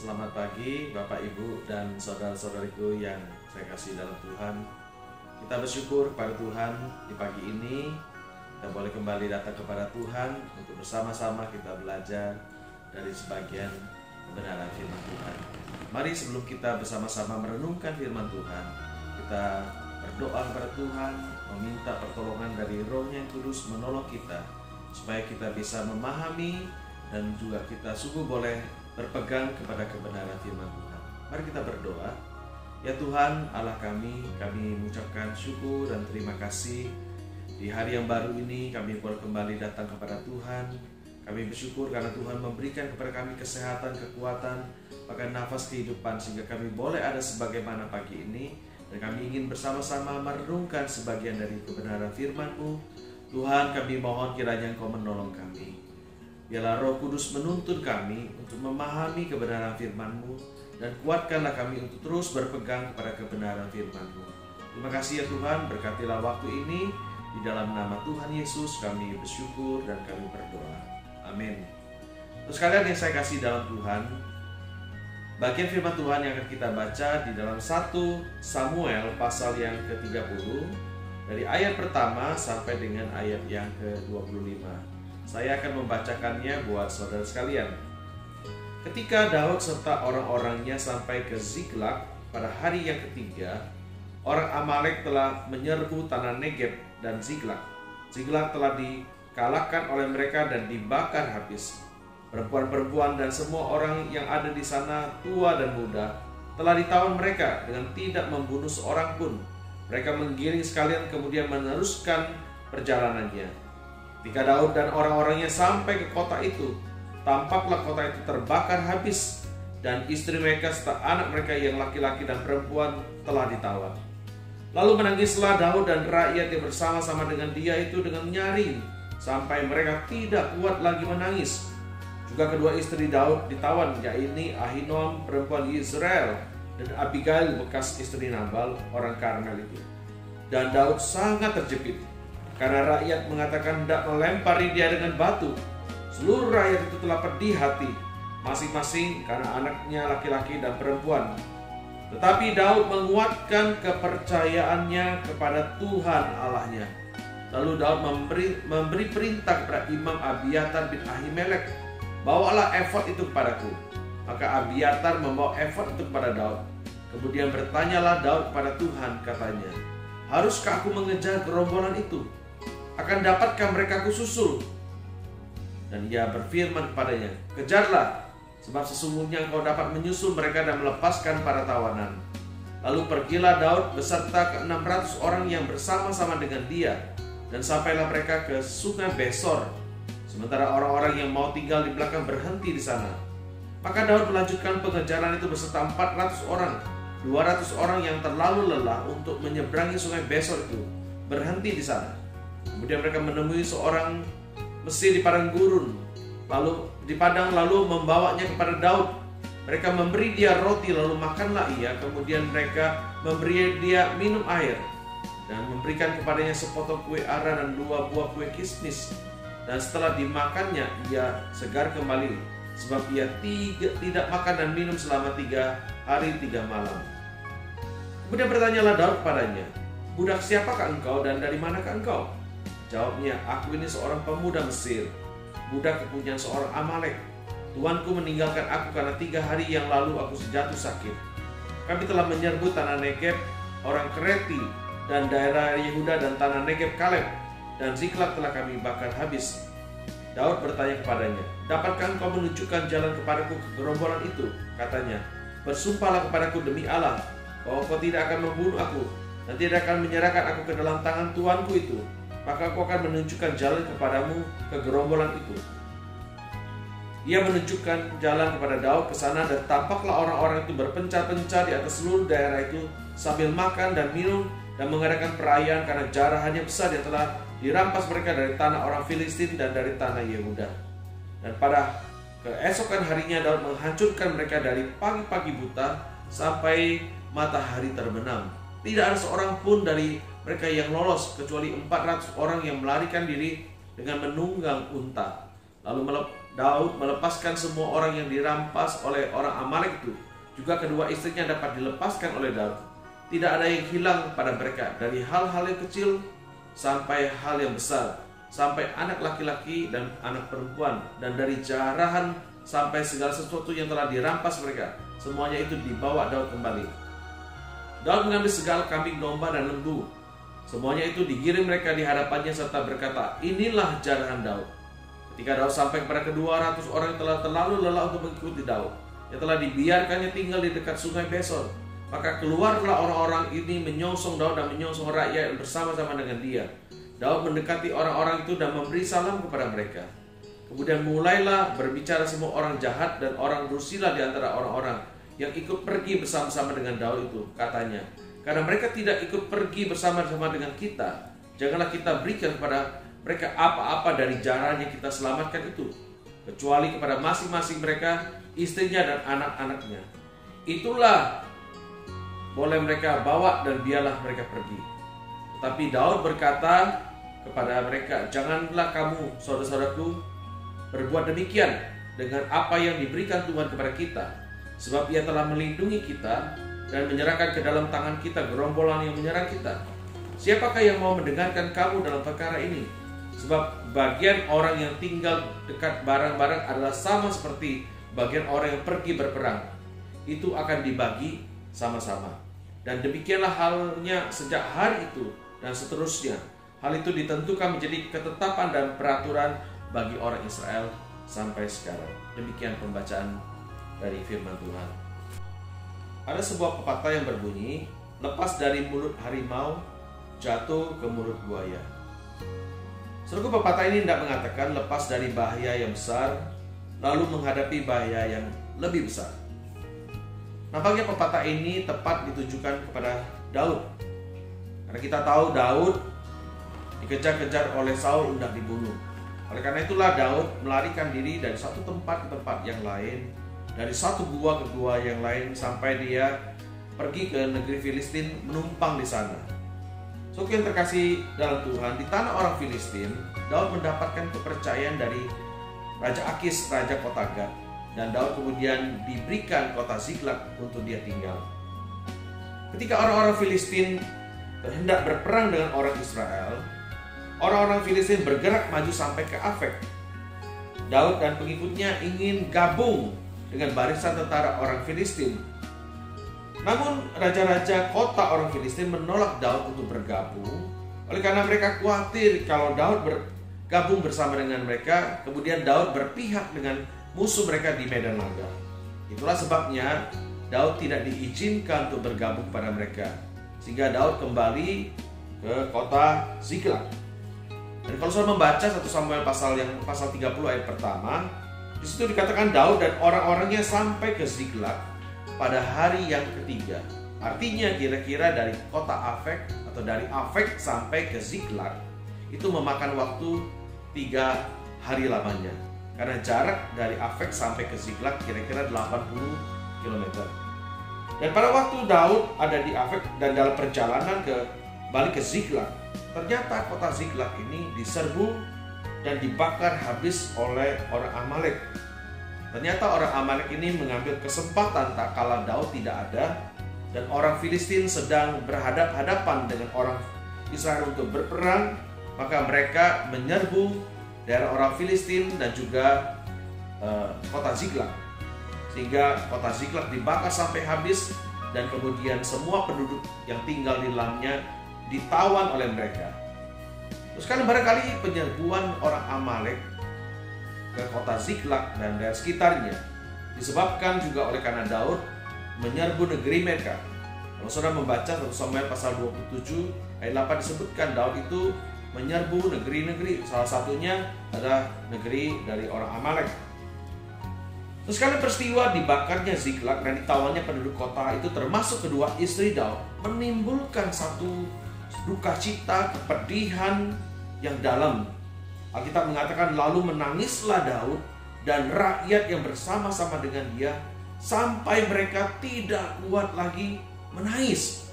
Selamat pagi Bapak Ibu dan saudara-saudariku yang saya kasih dalam Tuhan. Kita bersyukur pada Tuhan di pagi ini kita boleh kembali datang kepada Tuhan untuk bersama-sama kita belajar dari sebagian kebenaran firman Tuhan. Mari sebelum kita bersama-sama merenungkan firman Tuhan, kita berdoa kepada Tuhan, meminta pertolongan dari Roh-Nya yang Kudus menolong kita supaya kita bisa memahami dan juga kita sungguh boleh berpegang kepada kebenaran firman Tuhan. Mari kita berdoa. Ya Tuhan Allah kami mengucapkan syukur dan terima kasih di hari yang baru ini kami boleh kembali datang kepada Tuhan. Kami bersyukur karena Tuhan memberikan kepada kami kesehatan, kekuatan, bahkan nafas kehidupan sehingga kami boleh ada sebagaimana pagi ini. Dan kami ingin bersama-sama merenungkan sebagian dari kebenaran firman-Mu. Tuhan, kami mohon kiranya Engkau menolong kami. Biarlah Roh Kudus menuntun kami untuk memahami kebenaran firman-Mu dan kuatkanlah kami untuk terus berpegang kepada kebenaran firman-Mu. Terima kasih ya Tuhan, berkatilah waktu ini. Di dalam nama Tuhan Yesus kami bersyukur dan kami berdoa. Amin. Terus kalian yang saya kasih dalam Tuhan, bagian firman Tuhan yang akan kita baca di dalam 1 Samuel pasal yang ke-30 dari ayat pertama sampai dengan ayat yang ke-25. Saya akan membacakannya buat saudara sekalian. Ketika Daud serta orang-orangnya sampai ke Ziklag pada hari yang ketiga, orang Amalek telah menyerbu tanah Negeb dan Ziklag. Ziklag telah dikalahkan oleh mereka dan dibakar habis. Perempuan-perempuan dan semua orang yang ada di sana, tua dan muda, telah ditawan mereka dengan tidak membunuh seorang pun. Mereka menggiring sekalian kemudian meneruskan perjalanannya. Ketika Daud dan orang-orangnya sampai ke kota itu, tampaklah kota itu terbakar habis, dan istri mereka serta anak mereka yang laki-laki dan perempuan telah ditawan. Lalu menangislah Daud dan rakyat yang bersama-sama dengan dia itu dengan nyaring, sampai mereka tidak kuat lagi menangis. Juga kedua istri Daud ditawan, yaitu Ahinoam perempuan Israel dan Abigail bekas istri Nabal orang Karmel itu. Dan Daud sangat terjepit karena rakyat mengatakan hendak melempari dia dengan batu. Seluruh rakyat itu telah pedih hati, masing-masing karena anaknya laki-laki dan perempuan. Tetapi Daud menguatkan kepercayaannya kepada Tuhan Allahnya. Lalu Daud memberi perintah kepada Imam Abiatar bin Ahimelek, bawalah efod itu kepadaku. Maka Abiatar membawa efod itu kepada Daud. Kemudian bertanyalah Daud kepada Tuhan, katanya, haruskah aku mengejar gerombolan itu? Akan dapatkah mereka kususul? Dan ia berfirman kepadanya, kejarlah, sebab sesungguhnya engkau dapat menyusul mereka dan melepaskan para tawanan. Lalu pergilah Daud beserta ke-600 orang yang bersama-sama dengan dia, dan sampailah mereka ke sungai Besor. Sementara orang-orang yang mau tinggal di belakang berhenti di sana. Maka Daud melanjutkan pengejaran itu beserta 400 orang. 200 orang yang terlalu lelah untuk menyeberangi sungai Besor itu berhenti di sana. Kemudian mereka menemui seorang Mesir di padang gurun, lalu membawanya kepada Daud. Mereka memberi dia roti, lalu makanlah ia. Kemudian mereka memberi dia minum air dan memberikan kepadanya sepotong kue ara dan 2 buah kue kismis. Dan setelah dimakannya ia segar kembali, sebab ia tidak makan dan minum selama 3 hari 3 malam. Kemudian bertanyalah Daud kepadanya, budak siapakah engkau dan dari manakah engkau? Jawabnya, aku ini seorang pemuda Mesir, budak kepunyaan seorang Amalek. Tuanku meninggalkan aku karena 3 hari yang lalu aku jatuh sakit. Kami telah menyerbu tanah Negeb orang Kreti dan daerah Yehuda dan tanah Negeb Kaleb, dan Ziklag telah kami bakar habis. Daud bertanya kepadanya, dapatkah engkau menunjukkan jalan kepadaku ke gerombolan itu? Katanya, bersumpahlah kepadaku demi Allah bahwa kau tidak akan membunuh aku dan tidak akan menyerahkan aku ke dalam tangan tuanku itu. Maka aku akan menunjukkan jalan kepadamu ke gerombolan itu. Ia menunjukkan jalan kepada Daud ke sana, dan tampaklah orang-orang itu berpencar-pencar di atas seluruh daerah itu sambil makan dan minum dan mengadakan perayaan karena jarahannya besar yang telah dirampas mereka dari tanah orang Filistin dan dari tanah Yehuda. Dan pada keesokan harinya Daud menghancurkan mereka dari pagi-pagi buta sampai matahari terbenam. Tidak ada seorang pun dari mereka yang lolos kecuali 400 orang yang melarikan diri dengan menunggang unta. Lalu Daud melepaskan semua orang yang dirampas oleh orang Amalek itu. Juga kedua istrinya dapat dilepaskan oleh Daud. Tidak ada yang hilang pada mereka, dari hal-hal yang kecil sampai hal yang besar, sampai anak laki-laki dan anak perempuan, dan dari jarahan sampai segala sesuatu yang telah dirampas mereka. Semuanya itu dibawa Daud kembali. Daud mengambil segala kambing domba dan lembu. Semuanya itu digiring mereka di hadapannya serta berkata, inilah jarahan Daud. Ketika Daud sampai kepada ke-200 orang yang telah terlalu lelah untuk mengikuti Daud, yang telah dibiarkannya tinggal di dekat sungai Besor, maka keluarlah orang-orang ini menyongsong Daud dan menyongsong rakyat bersama-sama dengan dia. Daud mendekati orang-orang itu dan memberi salam kepada mereka. Kemudian mulailah berbicara semua orang jahat dan orang dursila di antara orang-orang yang ikut pergi bersama-sama dengan Daud itu. Katanya, karena mereka tidak ikut pergi bersama-sama dengan kita, janganlah kita berikan kepada mereka apa-apa dari jaran yang kita selamatkan itu, kecuali kepada masing-masing mereka, istrinya dan anak-anaknya. Itulah boleh mereka bawa dan biarlah mereka pergi. Tapi Daud berkata kepada mereka, janganlah kamu, saudara-saudaraku, berbuat demikian dengan apa yang diberikan Tuhan kepada kita, sebab Ia telah melindungi kita dan menyerahkan ke dalam tangan kita gerombolan yang menyerang kita. Siapakah yang mau mendengarkan kamu dalam perkara ini? Sebab bagian orang yang tinggal dekat barang-barang adalah sama seperti bagian orang yang pergi berperang. Itu akan dibagi sama-sama. Dan demikianlah halnya sejak hari itu dan seterusnya. Hal itu ditentukan menjadi ketetapan dan peraturan bagi orang Israel sampai sekarang. Demikian pembacaan dari firman Tuhan. Ada sebuah pepatah yang berbunyi, lepas dari mulut harimau, jatuh ke mulut buaya. Saudaraku, pepatah ini tidak mengatakan lepas dari bahaya yang besar, lalu menghadapi bahaya yang lebih besar. Nampaknya pepatah ini tepat ditujukan kepada Daud. Karena kita tahu Daud dikejar-kejar oleh Saul hendak dibunuh. Oleh karena itulah Daud melarikan diri dari satu tempat ke tempat yang lain, dari satu gua ke gua yang lain, sampai dia pergi ke negeri Filistin menumpang di sana. Saudara yang terkasih dalam Tuhan, di tanah orang Filistin, Daud mendapatkan kepercayaan dari Raja Akis, Raja kota Gad, dan Daud kemudian diberikan kota Ziklag untuk dia tinggal. Ketika orang-orang Filistin hendak berperang dengan orang Israel, orang-orang Filistin bergerak maju sampai ke Afek. Daud dan pengikutnya ingin gabung dengan barisan tentara orang Filistin. Namun raja-raja kota orang Filistin menolak Daud untuk bergabung, oleh karena mereka khawatir kalau Daud bergabung bersama dengan mereka, kemudian Daud berpihak dengan musuh mereka di medan laga. Itulah sebabnya Daud tidak diizinkan untuk bergabung pada mereka, sehingga Daud kembali ke kota Ziklag. Dan kalau saya membaca 1 Samuel pasal 30 ayat pertama, di situ dikatakan Daud dan orang-orangnya sampai ke Ziklag pada hari yang ketiga. Artinya kira-kira dari kota Afek atau dari Afek sampai ke Ziklag itu memakan waktu 3 hari lamanya. Karena jarak dari Afek sampai ke Ziklag kira-kira 80 km. Dan pada waktu Daud ada di Afek dan dalam perjalanan balik ke Ziklag, ternyata kota Ziklag ini diserbu dan dibakar habis oleh orang Amalek. Ternyata orang Amalek ini mengambil kesempatan tak kala Daud tidak ada dan orang Filistin sedang berhadap-hadapan dengan orang Israel untuk berperang, maka mereka menyerbu daerah orang Filistin dan juga kota Ziklag, sehingga kota Ziklag dibakar sampai habis dan kemudian semua penduduk yang tinggal di dalamnya ditawan oleh mereka. Terus kan barangkali penyerbuan orang Amalek ke kota Ziklag dan daerah sekitarnya disebabkan juga oleh karena Daud menyerbu negeri mereka. Kalau saudara membaca 1 Samuel pasal 27 ayat 8 disebutkan Daud itu menyerbu negeri-negeri, salah satunya adalah negeri dari orang Amalek. Terus kali peristiwa dibakarnya Ziklag dan ditawannya penduduk kota itu termasuk kedua istri Daud menimbulkan satu duka cita, kepedihan yang dalam. Alkitab mengatakan lalu menangislah Daud dan rakyat yang bersama-sama dengan dia sampai mereka tidak kuat lagi menangis.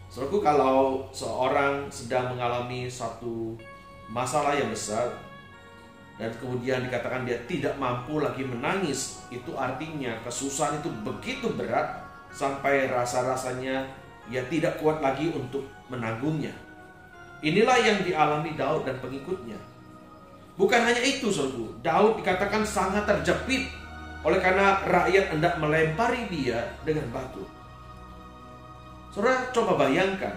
Saudaraku, kalau seorang sedang mengalami satu masalah yang besar dan kemudian dikatakan dia tidak mampu lagi menangis, itu artinya kesusahan itu begitu berat sampai rasa-rasanya ia tidak kuat lagi untuk menanggungnya. Inilah yang dialami Daud dan pengikutnya. Bukan hanya itu, saudara, Daud dikatakan sangat terjepit oleh karena rakyat hendak melempari dia dengan batu. Saudara, coba bayangkan,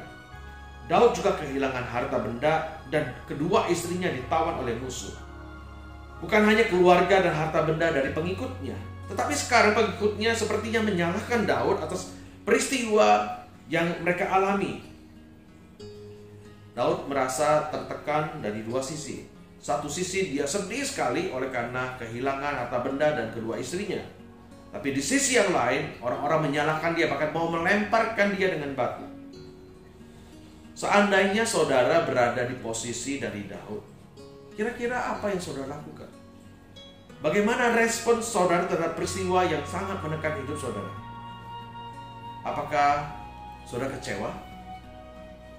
Daud juga kehilangan harta benda dan kedua istrinya ditawan oleh musuh. Bukan hanya keluarga dan harta benda dari pengikutnya, tetapi sekarang pengikutnya sepertinya menyalahkan Daud atas peristiwa yang mereka alami. Daud merasa tertekan dari dua sisi. Satu sisi dia sedih sekali oleh karena kehilangan harta benda dan kedua istrinya. Tapi di sisi yang lain, orang-orang menyalahkan dia, bahkan mau melemparkan dia dengan batu. Seandainya saudara berada di posisi dari Daud, kira-kira apa yang saudara lakukan? Bagaimana respon saudara terhadap peristiwa yang sangat menekan hidup saudara? Apakah saudara kecewa?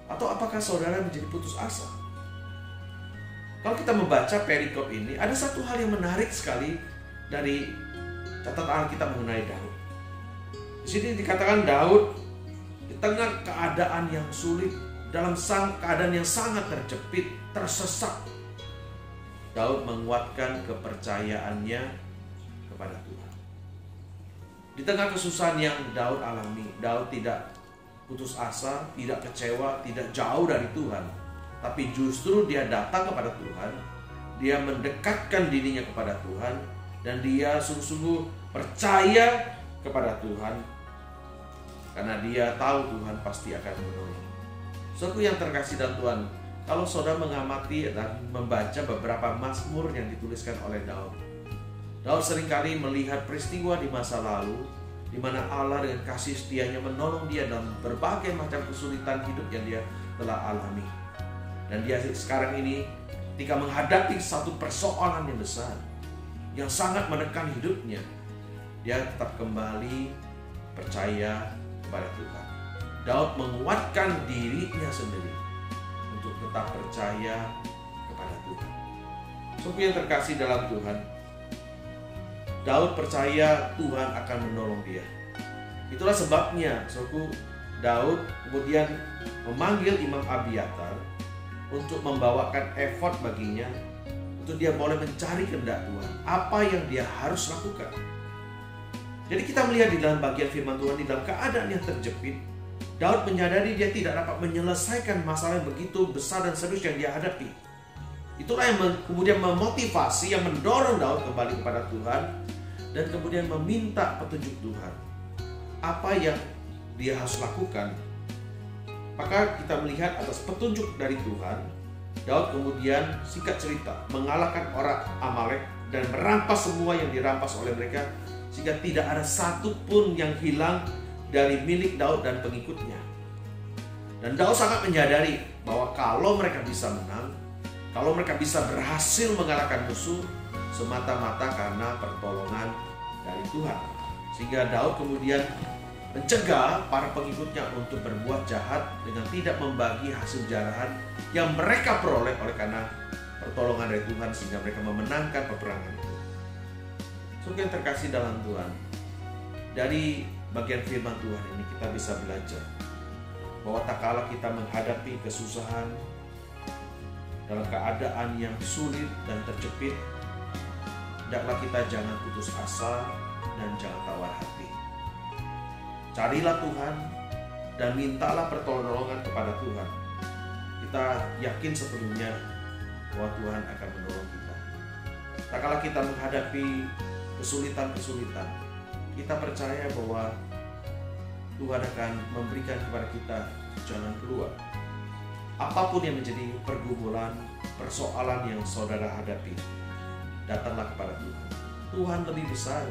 Atau apakah saudara menjadi putus asa? Kalau kita membaca perikop ini, ada satu hal yang menarik sekali dari catatan Alkitab mengenai Daud. Di sini dikatakan Daud di tengah keadaan yang sulit, dalam keadaan yang sangat terjepit, tersesat, Daud menguatkan kepercayaannya kepada Tuhan. Di tengah kesusahan yang Daud alami, Daud tidak putus asa, tidak kecewa, tidak jauh dari Tuhan, tapi justru dia datang kepada Tuhan, dia mendekatkan dirinya kepada Tuhan, dan dia sungguh-sungguh percaya kepada Tuhan, karena dia tahu Tuhan pasti akan menolong. Saudaraku yang terkasih dalam Tuhan, kalau saudara mengamati dan membaca beberapa mazmur yang dituliskan oleh Daud, Daud seringkali melihat peristiwa di masa lalu, di mana Allah dengan kasih setianya menolong dia dalam berbagai macam kesulitan hidup yang dia telah alami. Dan dia sekarang ini ketika menghadapi satu persoalan yang besar, yang sangat menekan hidupnya, dia tetap kembali percaya kepada Tuhan. Daud menguatkan dirinya sendiri untuk tetap percaya kepada Tuhan. Saudara yang terkasih dalam Tuhan, Daud percaya Tuhan akan menolong dia. Itulah sebabnya, saudaraku, Daud kemudian memanggil Imam Abiatar untuk membawakan efod baginya, untuk dia boleh mencari kehendak Tuhan, apa yang dia harus lakukan. Jadi kita melihat di dalam bagian firman Tuhan, di dalam keadaan yang terjepit, Daud menyadari dia tidak dapat menyelesaikan masalah yang begitu besar dan serius yang dia hadapi. Itulah yang kemudian memotivasi, yang mendorong Daud kembali kepada Tuhan, dan kemudian meminta petunjuk Tuhan. Apa yang dia harus lakukan? Maka kita melihat atas petunjuk dari Tuhan, Daud kemudian singkat cerita mengalahkan orang Amalek dan merampas semua yang dirampas oleh mereka, sehingga tidak ada satupun yang hilang dari milik Daud dan pengikutnya. Dan Daud sangat menyadari bahwa kalau mereka bisa menang, kalau mereka bisa berhasil mengalahkan musuh, semata-mata karena pertolongan dari Tuhan. Sehingga Daud kemudian mencegah para pengikutnya untuk berbuat jahat dengan tidak membagi hasil jarahan yang mereka peroleh oleh karena pertolongan dari Tuhan, sehingga mereka memenangkan peperangan itu. Saudara yang terkasih dalam Tuhan, dari bagian firman Tuhan ini kita bisa belajar bahwa tak kala kita menghadapi kesusahan dalam keadaan yang sulit dan terjepit, hendaklah kita jangan putus asa dan jangan tawar hati. Carilah Tuhan dan mintalah pertolongan kepada Tuhan. Kita yakin sepenuhnya bahwa Tuhan akan menolong kita. Tak kala kita menghadapi kesulitan-kesulitan, kita percaya bahwa Tuhan akan memberikan kepada kita jalan keluar. Apapun yang menjadi pergumulan, persoalan yang saudara hadapi, datanglah kepada Tuhan. Tuhan lebih besar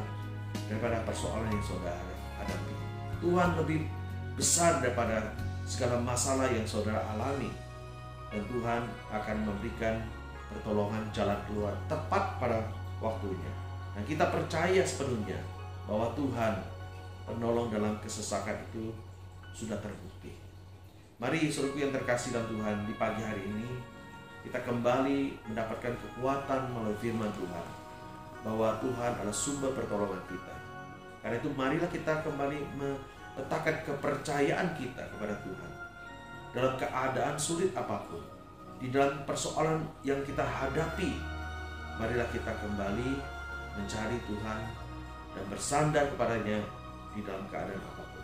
daripada persoalan yang saudara hadapi. Tuhan lebih besar daripada segala masalah yang saudara alami. Dan Tuhan akan memberikan pertolongan jalan keluar tepat pada waktunya. Dan kita percaya sepenuhnya bahwa Tuhan penolong dalam kesesakan itu sudah terbukti. Mari saudaraku yang terkasih dalam Tuhan, di pagi hari ini kita kembali mendapatkan kekuatan melalui firman Tuhan, bahwa Tuhan adalah sumber pertolongan kita. Karena itu marilah kita kembali meletakkan kepercayaan kita kepada Tuhan dalam keadaan sulit apapun, di dalam persoalan yang kita hadapi. Marilah kita kembali mencari Tuhan dan bersandar kepadanya di dalam keadaan apapun.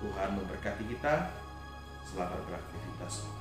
Tuhan memberkati kita. Selamat beraktivitas.